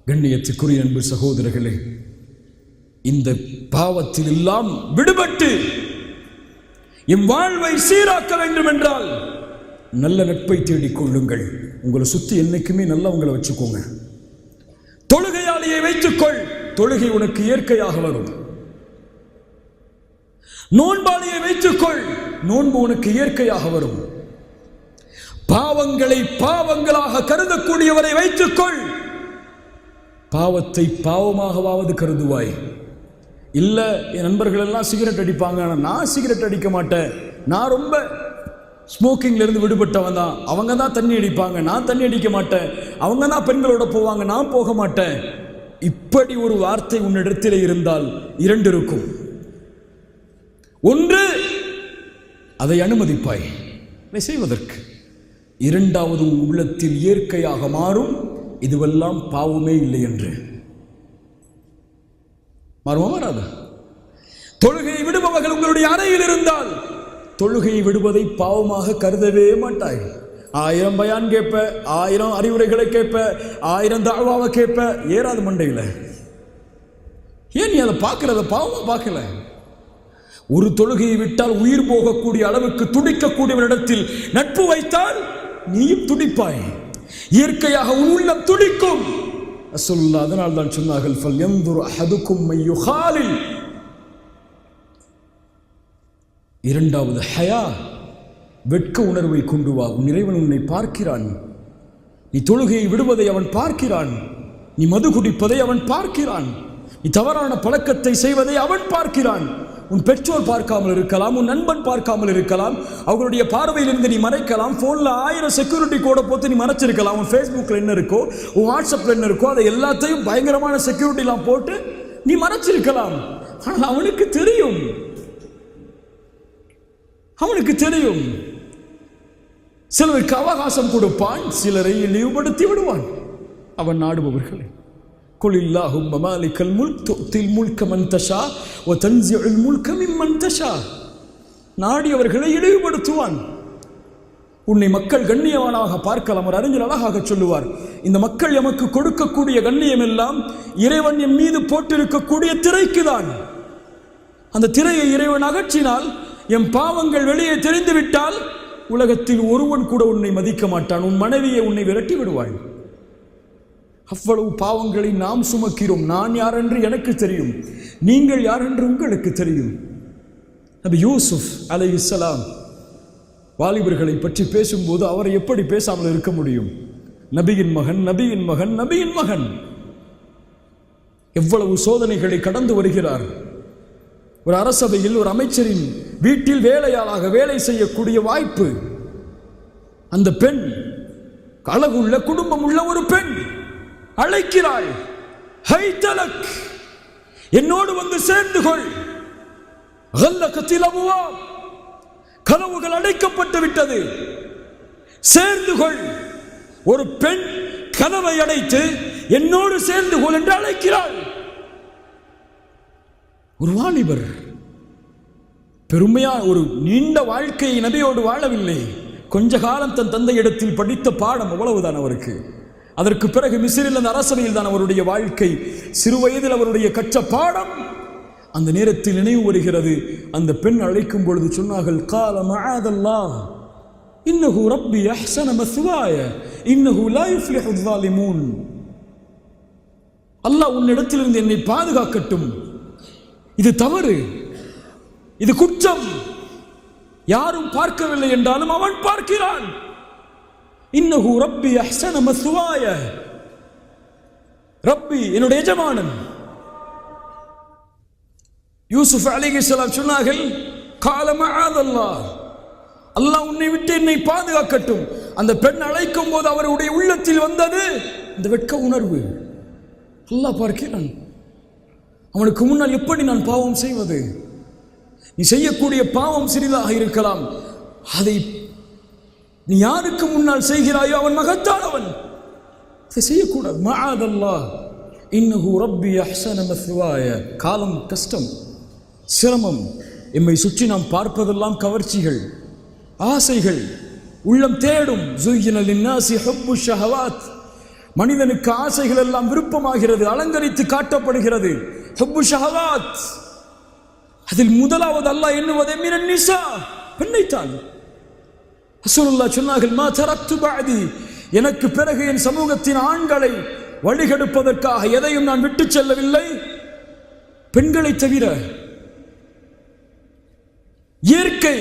கண்ணியத்துக்குரிய அன்பு சகோதரர்களே, இந்த பாவத்தில் எல்லாம் விடுபட்டு என் வாழ்வை சீராக்க வேண்டும் என்றால் நல்ல நட்பை தேடிக் கொள்ளுங்கள். உங்களை சுத்தி என்னைக்குமே நல்லவங்களை வச்சுக்கோங்க. தொழுகையாளியை வைத்துக்கொள், தொழுகை உனக்கு இயற்கையாக வரும். நோன்பாளியை வைத்துக்கொள், நோன்பு உனக்கு இயற்கையாக வரும். பாவங்களை பாவங்களாக கருதக்கூடியவரை வைத்துக்கொள், பாவத்தை பாவமாகவாவது கருதுவாய். இல்ல, என் நண்பர்கள் எல்லாம் சிகரெட் அடிப்பாங்க, நான் சிகரெட் அடிக்க மாட்டேன், நான் ரொம்ப ஸ்மோக்கிங்ல இருந்து விடுபட்டவன் தான், அவங்க தான் தண்ணி அடிப்பாங்க, நான் தண்ணி அடிக்க மாட்டேன், அவங்க தான் பெண்களோட போவாங்க, நான் போக மாட்டேன். இப்படி ஒரு வார்த்தை உன்னிடத்தில் இருந்தால் இரண்டு இருக்கும். ஒன்று, அதை அனுமதிப்பாய் செய்வதற்கு. இரண்டாவது, உள்ளத்தில் இயற்கையாக மாறும், இதுவெல்லாம் பாவமே இல்லை என்று மாறுமா? மாறாது. தொழுகையை விடுபவர்கள் உங்களுடைய அறையில் இருந்தால் தொழுகையை விடுவதை பாவமாக கருதவே மாட்டாய். 1000 பயான் கேட்ப, 1000 அறிவுரைகளை கேட்ப, 1000 தாழ்வாவை கேட்ப, ஏறாது மண்டையில். ஏன் நீ அதை பார்க்கிறத பாவமா பார்க்கல? ஒரு தொழுகையை விட்டால் உயிர் போகக்கூடிய அளவுக்கு துடிக்கக்கூடியவனிடத்தில் நட்பு வைத்தால் நீயும் துடிப்பாய். இயற்கையாக உன் உள்ளம் துடிக்கும். ரசூலுல்லாஹ் அதனால் தான் சொன்னார்கள், ஃபல்யன்துர் அஹதுக்கும் மையுகாலில். இரண்டாவது ஹயா, வெட்க உணர்வை கொண்டு வா. உன் இறைவன் உன்னை பார்க்கிறான். நீ தொழுகையை விடுவதை அவன் பார்க்கிறான், நீ மது குடிப்பதை அவன் பார்க்கிறான், நீ தவறான பழக்கத்தை செய்வதை அவன் பார்க்கிறான். உன் பெற்றோர் பார்க்காமல் இருக்கலாம், உன் நண்பன் பார்க்காமல் இருக்கலாம், அவங்களுடைய பார்வையிலிருந்து நீ மறைக்கலாம். போன்ல 1000 செக்யூரிட்டி கோட போட்டு நீ மறைச்சிருக்கலாம். உன் ஃபேஸ்புக்கில் என்ன இருக்கோ, உன் வாட்ஸ்அப்பில் என்ன இருக்கோ, அதை எல்லாத்தையும் பயங்கரமான செக்யூரிட்டிலாம் போட்டு நீ மறைச்சிருக்கலாம். ஆனால் அவனுக்கு தெரியும், அவனுக்கு தெரியும். சிலருக்கு அவகாசம் கொடுப்பான், சிலரை இழிவுபடுத்தி விடுவான். அவன் நாடுபவர்களை قل اللهم مالك الملك تؤتي الملك من تشاء وتنزع الملك ممن تشاء. நாடியவர்களை இழிவுபடுத்துவான். உன்னை மக்கள் கண்ணியவானாக பார்க்கலாம். ஒரு அறிஞர் அழகாக சொல்லுவார், இந்த மக்கள் எமக்கு கொடுக்கக்கூடிய கண்ணியம் எல்லாம் இறைவன் என் மீது போட்டிருக்கக்கூடிய திரைக்குதான். அந்த திரையை இறைவன் அகற்றினால், என் பாவங்கள் வெளியே தெரிந்துவிட்டால், உலகத்தில் ஒருவன் கூட உன்னை மதிக்க மாட்டான். உன் மனைவியை உன்னை விரட்டி விடுவாள். அவ்வளவு பாவங்களை நாம் சுமக்கிறோம். நான் யார் என்று எனக்கு தெரியும், நீங்கள் யார் என்று உங்களுக்கு தெரியும். நபி யூசுப் அலைஹிஸ்ஸலாம் வாலிபர்களை பற்றி பேசும்போது அவரை எப்படி பேசாமல் இருக்க முடியும்? நபியின் மகன், நபியின் மகன், நபியின் மகன். எவ்வளவு சோதனைகளை கடந்து வருகிறார். ஒரு அரசவையில் ஒரு அமைச்சரின் வீட்டில் வேலையாளாக வேலை செய்யக்கூடிய வாய்ப்பு. அந்த பெண் அழகுள்ள குடும்பம் உள்ள ஒரு பெண் அழைக்கிறாள். ஹைதலக், என்னோடு வந்து சேர்ந்து கொள். கதவுகள் அடைக்கப்பட்டு விட்டது, சேர்ந்து கொள். ஒரு பெண் கதவை அடைத்து என்னோடு சேர்ந்து கொள் என்று அழைக்கிறாள். ஒரு வாலிபர் பெருமையா ஒரு நீண்ட வாழ்க்கையை நபியோடு வாழவில்லை. கொஞ்ச காலம் தன் தந்தை இடத்தில் படித்த பாடம் அவ்வளவுதான் அவருக்கு. அதற்கு பிறகு மிஸ்ரில் அந்த அரசவையில் தான் அவருடைய வாழ்க்கை. சிறு வயதில் அவருடைய கற்ற பாடம் அந்த நேரத்தில் நினைவு வருகிறது. அந்த பெண் அழைக்கும் பொழுது சொன்னார்கள், கால மஅதல்லாஹ் இன்னஹு ரப்பி அஹ்ஸன மஸ்வாய இன்னஹு லா யுஃப்லிஹு ஸாலிமூன். அல்லாஹ் உன்னிடத்திலிருந்து என்னை பாதுகாக்கட்டும். இது தவறு, இது குற்றம். யாரும் பார்க்கவில்லை என்றாலும் அவன் பார்க்கிறான். இன்னஹு ரப்பி அஹ்ஸன மஸ்வாய, ரப்பி என்னுடைய எஜமானன். யூசுப் அலைஹிஸ்ஸலாம் சொன்னார்கள், கால மஅதல்லாஹ், அல்லாஹ் உன்னை விட்டு என்னை பாதுகாக்கட்டும். அந்த பெண் அழைக்கும் போது அவருடைய உள்ளத்தில் வந்தது இந்த வெட்க உணர்வு. அல்லாஹ் பார்க்கிறான். அவனுக்கு முன்னால் எப்படி நான் பாவம் செய்வது? நீ செய்யக்கூடிய பாவம் சிறிதாக இருக்கலாம், அதை நீ யாருக்கு முன்னால் செய்கிறாயோ அவன் மகத்தானவன், அதை செய்யக்கூடாது. மஅதல்லாஹ் இன்னஹு ரப்பி அஹ்ஸன மஸ்வாய. காலம் கஷ்டம், சிரமம். எம்மை சுற்றி நாம் பார்ப்பதெல்லாம் கவர்ச்சிகள், ஆசைகள், உள்ளம் தேடும். ஸுய்யின லின்னாஸி ஹுப்பு ஷஹவாத் மனிதனுக்கு ஆசைகள் எல்லாம் விருப்பமாகிறது, அலங்கரித்து காட்டப்படுகிறது. ஹுப்பு ஷஹவாத், அதில் முதலாவது அல்லாஹ் எண்ணுவதே மினன் நிசா, பெண்ணைத்தான். ரசூலுல்லாஹ் சொன்னார்கள், மா தரக்து பஅதி, எனக்கு பிறகு என் சமூகத்தின் ஆண்களை வழிகெடுப்பதற்காக எதையும் நான் விட்டு செல்லவில்லை, பெண்களை தவிர. இயற்கை,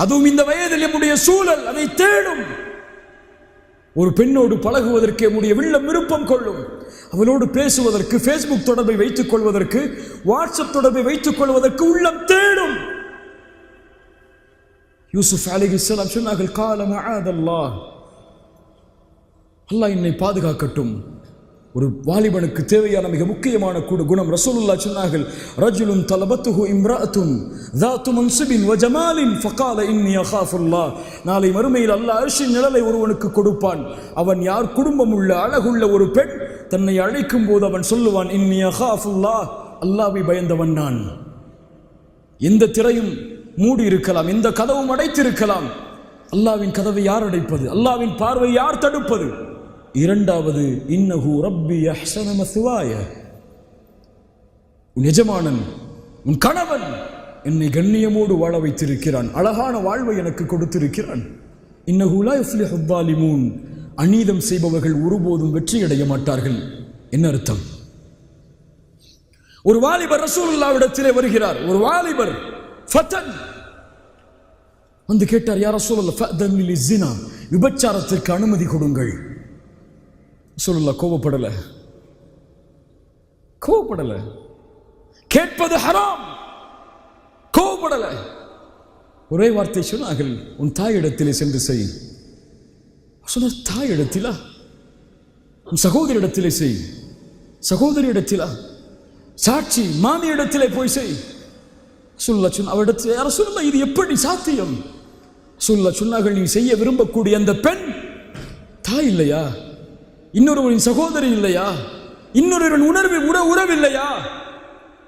அதுவும் இந்த வயதில் நம்முடைய சூழல் அதை தேடும். ஒரு பெண்ணோடு பழகுவதற்கு நம்முடைய உள்ளம் விருப்பம் கொள்ளும். அவளோடு பேசுவதற்கு, ஃபேஸ்புக் தொடர்பை வைத்துக் கொள்வதற்கு, வாட்ஸ்அப் தொடர்பை வைத்துக் கொள்வதற்கு உள்ளம் தேடும். யூசுப் அலைஹிஸ்ஸலாம் சொன்னார்கள், கால மஅதல்லாஹ், அல்லாஹ் என்னை பாதுகாக்கட்டும். ஒரு வாலிபனுக்கு தேவையான மிக முக்கியமான குணம். ரசூலுல்லாஹ் சொன்னார்கள், ரஜுலுன் தலபத்துஹு இம்ராஅத்துன் ذات منصب وجمال فقال اني اخاف الله. நாளை மறுமையில் அல்லாஹ் அர்ஷின் நிழலை ஒருவனுக்கு கொடுப்பான். அவன் யார்? குடும்பம் உள்ள அழகுள்ள ஒரு பெண் தன்னை அழைக்கும் போது அவன் சொல்லுவான், இன்னி அகாஃபுல்லாஹ், அல்லாஹ்வை பயந்தவன் நான். எந்த திரையும் மூடி இருக்கலாம், எந்த கதவும் அடைத்திருக்கலாம், அல்லாஹ்வின் கதவை யார் அடைப்பது? அல்லாஹ்வின் பார்வை யார் தடுப்பது? இரண்டாவது, இன்னஹு ரப்பி அஹ்ஸன மஸ்வாய, உன் எஜமானன், உன் கணவன் என்னை கண்ணியமோடு வாழ வைத்திருக்கிறான், அழகான வாழ்வை எனக்கு கொடுத்திருக்கிறான். இன்னஹு லா யுஃப்லிஹு ஸாலிமூன், அநீதம் செய்பவர்கள் ஒருபோதும் வெற்றியடைய மாட்டார்கள். என்ன அர்த்தம்? ஒரு வாலிபர் ரசூலுல்லாஹ்விடத்திலே வருகிறார். ஒரு வாலிபர் ஃபதன் வந்து கேட்டார், யா ரசூலல்லாஹ் ஃபஅதன் லிஸ்ஸினா, விபச்சாரத்திற்கு அனுமதி கொடுங்கள். ரசூலுல்லாஹ் கோபப்படல. கேட்பது ஹராம், கோபப்படல. ஒரே வார்த்தை சொன்னார்கள், உன் தாயிடத்திலே சென்று செய். சொன்ன, தாயிடத்திலா? உன் சகோதரிடத்திலே செய். சகோதரியிடத்திலா? சாட்சி மாமியிடத்திலே போய் செய். அவரிடத்தில் யார சொல்ல, இது எப்படி சாத்தியம்? சொன்னார்கள், நீ செய்ய விரும்பக்கூடிய அந்த பெண் தாய் இல்லையா? இன்னொருவரின் சகோதரி இல்லையா? இன்னொருவரின் உறவு இல்லையா?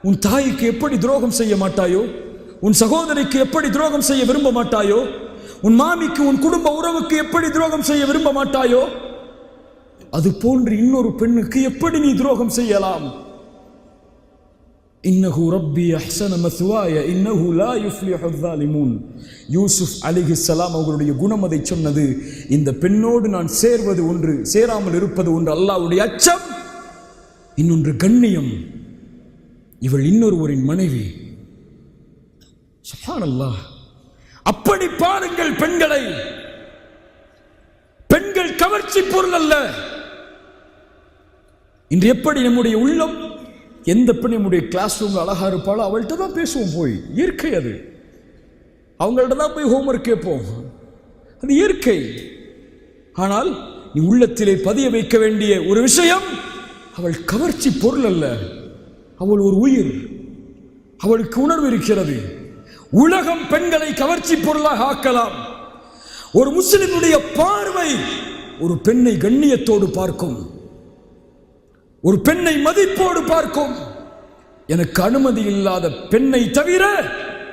உன் தாய்க்கு எப்படி துரோகம் செய்ய மாட்டாயோ? உன் சகோதரிக்கு எப்படி துரோகம் செய்ய விரும்ப மாட்டாயோ? உன் மாமிக்கு, உன் குடும்ப உறவுக்கு எப்படி துரோகம் செய்ய விரும்ப மாட்டாயோ? அது போன்று இன்னொரு பெண்ணுக்கு எப்படி நீ துரோகம் செய்யலாம்? இன்னஹு ரப்பி அஹ்ஸன மஸ்வாய இன்னஹு லா யுஃப்லிஹு ஸாலிமூன். யூசுப் அலைஹிஸ்ஸலாம் அவர்களுடைய குணம் அதை சொன்னது. இந்த பெண்ணோடு நான் சேர்வது ஒன்று, சேராமல் இருப்பது ஒன்று. அல்லாஹ்வுடைய அச்சம், இன்னொன்று கண்ணியம். இவள் இன்னொருவரின் மனைவி. சுப்ஹானல்லாஹ். அப்படி பாருங்கள் பெண்களை. பெண்கள் கவர்ச்சி பொருள் அல்ல. இன்று எப்படி நம்முடைய உள்ளம், எந்த பெண் நம்முடைய கிளாஸ் ரூம் அழகா இருப்பாளோ அவள்கிட்ட தான் பேசுவோம். போய் இயற்கை அது. அவங்கள்ட்ட தான் போய் ஹோம்ஒர்க் கேட்போம். அது இயற்கை. ஆனால் நீ உள்ளத்திலே பதிய வைக்க வேண்டிய ஒரு விஷயம், அவள் கவர்ச்சி பொருள் அல்ல. அவள் ஒரு உயிர். அவளுக்கு உணர்வு இருக்கிறது. உலகம் பெண்களை கவர்ச்சி பொருளாக ஆக்கலாம். ஒரு முஸ்லிமுடைய பார்வை ஒரு பெண்ணை கண்ணியத்தோடு பார்க்கும், ஒரு பெண்ணை மதிப்போடு பார்க்கும். எனக்கு அனுமதி இல்லாத பெண்ணை தவிர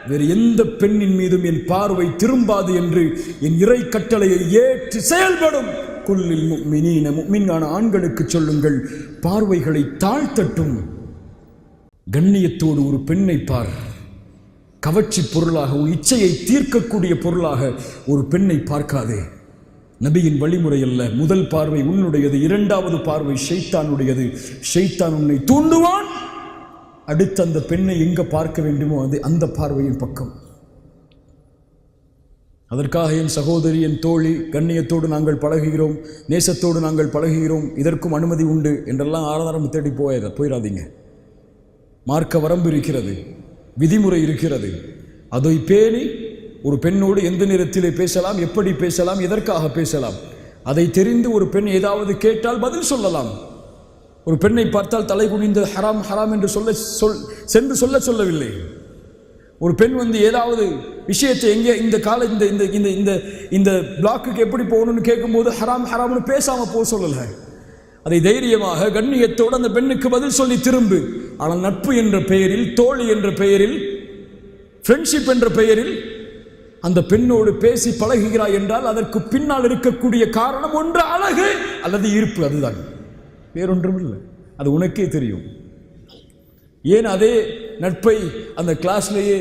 வேறு எந்த பெண்ணின் மீதும் என் பார்வை திரும்பாது என்று என் இறை கட்டளையை ஏற்று செயல்படும். குல்லில் முஃமினீன, முஃமினான ஆண்களுக்கு சொல்லுங்கள், பார்வைகளை தாழ்த்தட்டும். கண்ணியத்தோடு ஒரு பெண்ணை பார். கவர்ச்சி பொருளாக, ஒரு இச்சையை தீர்க்கக்கூடிய பொருளாக ஒரு பெண்ணை பார்க்காதே. நபியின் வழிமுறை அல்ல. முதல் பார்வை உன்னுடையது, இரண்டாவது பார்வை ஷைத்தானுடையது. ஷைத்தான் உன்னை தூண்டுவான். அடுத்து அந்த பெண்ணை எங்க பார்க்க வேண்டுமோ அது அந்த பார்வையின் பக்கம். அதற்காக என் சகோதரி, என் தோழி, கண்ணியத்தோடு நாங்கள் பழகுகிறோம், நேசத்தோடு நாங்கள் பழகுகிறோம், இதற்கும் அனுமதி உண்டு என்றெல்லாம் ஆதாரம் தேடி போயிடாதீங்க. மார்க்க வரம்பு இருக்கிறது, விதிமுறை இருக்கிறது. அதை பேணி ஒரு பெண்ணோடு எந்த நேரத்திலே பேசலாம், எப்படி பேசலாம், எதற்காக பேசலாம், அதை தெரிந்து ஒரு பெண் ஏதாவது கேட்டால் பதில் சொல்லலாம். ஒரு பெண்ணை பார்த்தால் தலை குனிந்து ஹராம் ஹராம் என்று சென்று சொல்லவில்லை. ஒரு பெண் வந்து ஏதாவது விஷயத்தை எங்கே இந்த கால இந்த இந்த இந்த இந்த இந்த பிளாக்குக்கு எப்படி போகணும்னு கேட்கும்போது ஹராம் ஹராம்னு பேசாம போக சொல்லல. அதை தைரியமாக கண்ணியத்தோடு அந்த பெண்ணுக்கு பதில் சொல்லி திரும்பு. ஆனால் நட்பு என்ற பெயரில், தோழி என்ற பெயரில், ஃப்ரெண்ட்ஷிப் என்ற பெயரில் அந்த பெண்ணோடு பேசி பழகுகிறாய் என்றால் அதற்கு பின்னால் இருக்கக்கூடிய காரணம் ஒன்று அழகு, அல்லது ஈர்ப்பு, அதுதான், வேறொன்றும் இல்லை. அது உனக்கே தெரியும். ஏன் அதே நட்பை அந்த கிளாஸ்லேயே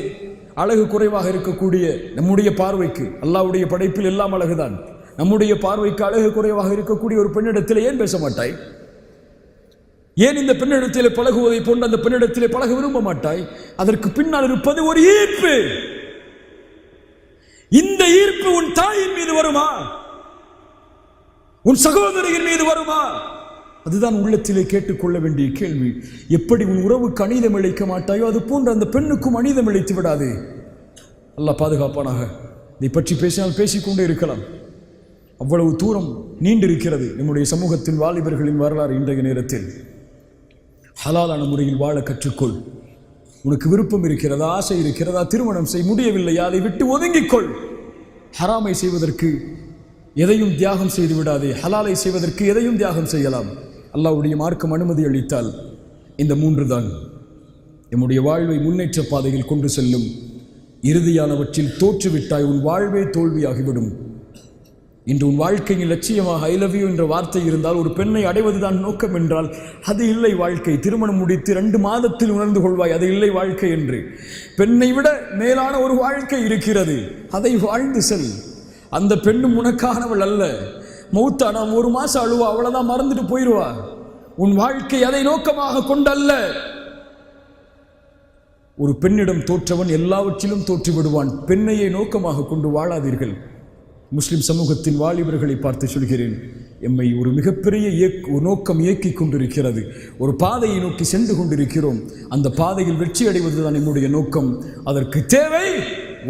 அழகு குறைவாக இருக்கக்கூடிய நம்முடைய பார்வைக்கு, அல்லாஹ்வுடைய படைப்பில் எல்லாம் அழகுதான், நம்முடைய பார்வைக்கு அழகு குறைவாக இருக்கக்கூடிய ஒரு பெண்ணிடத்தில் ஏன் பேச மாட்டாய்? ஏன் இந்த பெண்ணிடத்திலே பழகுவதை போன்று அந்த பெண்ணிடத்திலே பழக விரும்ப மாட்டாய்? அதற்கு பின்னால் இருப்பது ஒரு ஈர்ப்பு. இந்த ஈர்ப்பு உன் தாயின் மீது வருமா? உன் சகோதரியின் மீது வருமா? அதுதான் உள்ளத்திலே கேட்டுக்கொள்ள வேண்டிய கேள்வி. எப்படி உன் உறவுக்கு அநீதம் இழைக்க மாட்டாயோ அது போன்று அந்த பெண்ணுக்கும் அநீதம் இழைத்து விடாதே. அல்லாஹ் பாதுகாப்பானாக. இதை பற்றி பேசினால் பேசிக்கொண்டே இருக்கலாம். அவ்வளவு தூரம் நீண்டிருக்கிறது நம்முடைய சமூகத்தின் வாலிபர்களின் வரலாறு. இன்றைய நேரத்தில் ஹலாலான முறையில் வாழ கற்றுக்கொள். உனக்கு விருப்பம் இருக்கிறதா, ஆசை இருக்கிறதா, திருமணம் செய். முடியவில்லையா, அதை விட்டு ஒதுங்கிக்கொள். ஹராமை செய்வதற்கு எதையும் தியாகம் செய்து விடாதே. ஹலாலை செய்வதற்கு எதையும் தியாகம் செய்யலாம். அல்லாஹ்வுடைய மார்க்கம் அனுமதி அளித்தால் இந்த 3 தான் நம்முடைய வாழ்வை முன்னேற்ற பாதையில் கொண்டு செல்லும். இறுதியானவற்றில் தோற்றுவிட்டாய் உன் வாழ்வே தோல்வியாகிவிடும். இன்று உன் வாழ்க்கையின் லட்சியமாக ஐ லவ் யூ என்ற வார்த்தை இருந்தால், ஒரு பெண்ணை அடைவதுதான் நோக்கம் என்றால், அது இல்லை வாழ்க்கை. திருமணம் முடித்து 2 மாதத்தில் உணர்ந்து கொள்வாய் அது இல்லை வாழ்க்கை என்று. பெண்ணை விட மேலான ஒரு வாழ்க்கை இருக்கிறது, அதை வாழ்ந்து செல். அந்த பெண்ணும் உனக்கானவள் அல்ல. மௌத்தா நாம் 1 மாசம் அழுவா, அவ்வளவுதான், மறந்துட்டு போயிடுவா. உன் வாழ்க்கை அதை நோக்கமாக கொண்டல்ல. ஒரு பெண்ணிடம் தோற்றவன் எல்லாவற்றிலும் தோற்று விடுவான். பெண்ணையை நோக்கமாக கொண்டு வாழாதீர்கள். முஸ்லிம் சமூகத்தின் வாலிபர்களை பார்த்து சொல்கிறேன், எம்மை ஒரு மிகப்பெரிய நோக்கம் இயக்கிக் கொண்டிருக்கிறது. ஒரு பாதையை நோக்கி சென்று கொண்டிருக்கிறோம். அந்த பாதையில் வெற்றி அடைவதுதான் நம்முடைய நோக்கம். அதற்கு தேவை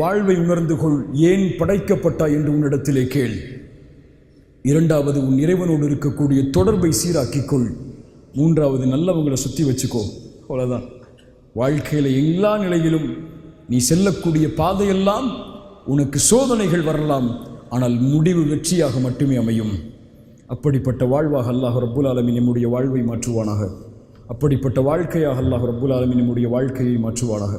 வாழ்வை உணர்ந்து கொள். ஏன் படைக்கப்பட்டாய் என்று உன்னிடத்திலே கேள். 2வது, உன் இறைவனோடு இருக்கக்கூடிய தொடர்பை சீராக்கிக்கொள். 3வது, நல்லவங்களை சுற்றி வச்சுக்கோ. அவ்வளோதான். வாழ்க்கையில் எல்லா நிலையிலும் நீ செல்லக்கூடிய பாதையெல்லாம் உனக்கு சோதனைகள் வரலாம், ஆனால் முடிவு வெற்றியாக மட்டுமே அமையும். அப்படிப்பட்ட வாழ்வாக அல்லாஹ் ரப்புல் ஆலமீன் நம்முடைய வாழ்வை மாற்றுவானாக. அப்படிப்பட்ட வாழ்க்கையாக அல்லாஹ் ரப்புல் ஆலமீன் நம்முடைய வாழ்க்கையை மாற்றுவானாக.